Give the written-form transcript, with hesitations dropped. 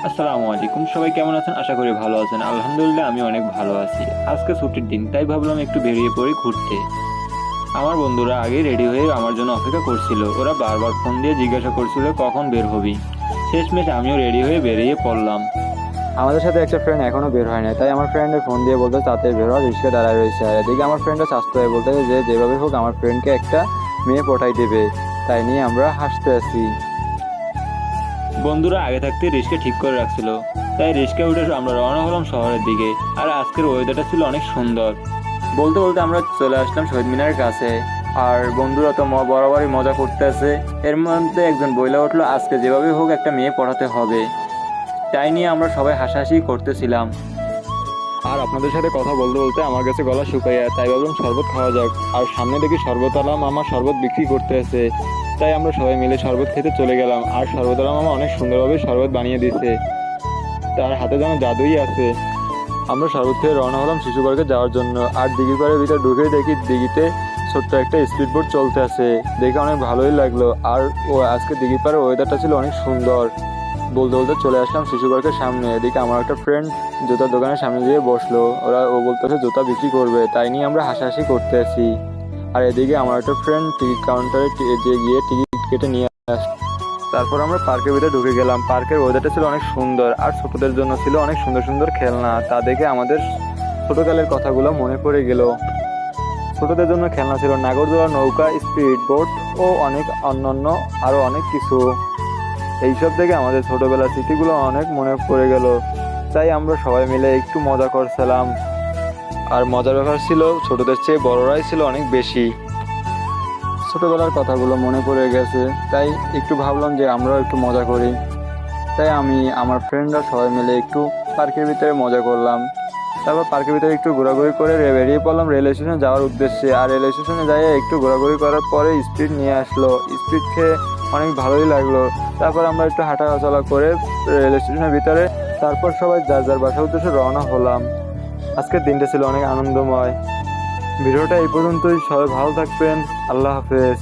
আসসালামু আলাইকুম, সবাই কেমন আছেন? আশা করি ভালো আছেন। আলহামদুলিল্লাহ, আমি অনেক ভালো আছি। আজকে ছুটির দিন, তাই ভাবলাম একটু বেরিয়ে পড়ি ঘুরতে। আমার বন্ধুরা আগেই রেডি হয়ে আমার জন্য অপেক্ষা করছিল। ওরা বারবার ফোন দিয়ে জিজ্ঞাসা করছিল কখন বের হবি। শেষমেশ আমিও রেডি হয়ে বেরিয়ে পড়লাম। আমাদের সাথে একটা ফ্রেন্ড এখনো বের হয় না, তাই আমার ফ্রেন্ডে ফোন দিয়ে বলতে তাতে বের হওয়ার রিস্কে দাঁড়ায় রয়েছে। আর এদিকে আমার ফ্রেন্ডটা স্বাস্থ্য হয়ে বলতে যে যেভাবে হোক আমার ফ্রেন্ডকে একটা মেয়ে পটাই দেবে, তাই নিয়ে আমরা হাসতে আছি। বন্ধুরা আগে থাকতে রিস্কে ঠিক করে রাখছিল, তাই রিস্কে উঠে আমরা রওনা হলাম শহরের দিকে। আর আজকের ওয়েদারটা ছিল অনেক সুন্দর। বলতে বলতে আমরা চলে আসলাম শহীদ মিনারের কাছে। আর বন্ধুরা তো বরাবরই মজা করতেছে। এর মধ্যে একজন বইলা উঠলো আজকে যেভাবে হোক একটা মেয়ে পড়াতে হবে। তাই নিয়ে আমরা সবাই হাসাহাসি করতেছিলাম। আর আপনাদের সাথে কথা বলতে বলতে আমার কাছে গলা শুকাইয়া, তাই ভাবলাম শরবত খাওয়া যাক। আর সামনে দেখি শরবতওয়ালা মামা শরবত বিক্রি করতে আছে, তাই আমরা সবাই মিলে শরবত খেতে চলে গেলাম। আর শরবতওয়ালা মামা অনেক সুন্দরভাবে শরবত বানিয়ে দিয়েছে, তার হাতে যেন জাদুই আছে। আমরা শরবত খেয়ে রওনা হলাম শিশুপার্কে যাওয়ার জন্য। আর দিঘির পাড়ের ভিতরে ঢুকেই দেখি দিঘিতে ছোট্ট একটা স্পিড বোট চলতে আছে, দেখে অনেক ভালোই লাগলো। আর আজকে দিঘির পাড়ের ওয়েদারটা ছিল অনেক সুন্দর। বলতে বলতে চলে আসলাম শিশু পার্কের সামনে। এদিকে আমার একটা ফ্রেন্ড জুতার দোকানের সামনে দিয়ে বসলো। ও বলতেছে জুতা বিক্রি করবে, তাই নিয়ে আমরা হাসাহাসি করতে আছি। আর এদিকে আমার একটা ফ্রেন্ড টিকিট কাউন্টারে গিয়ে টিকিট কেটে নিয়ে আসলো। তারপর আমরা পার্কের ভিতরে ঢুকে গেলাম। পার্কের ওয়েদারটা ছিল অনেক সুন্দর, আর ছোটদের জন্য ছিল অনেক সুন্দর সুন্দর খেলনা। তা দেখে আমাদের ছোটকালের কথাগুলো মনে পড়ে গেল। ছোটদের জন্য খেলনা ছিল নাগরদোলা, নৌকা, স্পিড বোট ও অনেক অন্যান্য আরো অনেক কিছু। এইসব থেকে আমাদের ছোটবেলার স্মৃতিগুলো অনেক মনে পড়ে গেল। তাই আমরা সবাই মিলে একটু মজা করছিলাম। আর মজার ব্যাপার ছিল ছোটদের চেয়ে বড়রাই ছিল অনেক বেশি। ছোটবেলার কথাগুলো মনে পড়ে গেছে, তাই একটু ভাবলাম যে আমরাও একটু মজা করি। তাই আমি আমার ফ্রেন্ডরা সবাই মিলে একটু পার্কের ভিতরে মজা করলাম। তারপর পার্কের ভিতরে একটু ঘোরাঘুরি করে বেরিয়ে পড়লাম রেল স্টেশনে যাওয়ার উদ্দেশ্যে। আর রেল স্টেশনে যাই একটু ঘোরাঘুরি করার পরে স্পিড নিয়ে আসলো। স্পিড খেয়ে অনেক ভালোই লাগলো। তারপর আমরা একটু হাঁটাচলা করে রেল স্টেশনের ভিতরে, তারপর সবাই যার যার বাসার উদ্দেশ্যে রওনা হলাম। আজকের দিনটা ছিল অনেক আনন্দময়। ভিডিওটা এই পর্যন্তই। সবাই ভালো থাকবেন। আল্লাহ হাফেজ।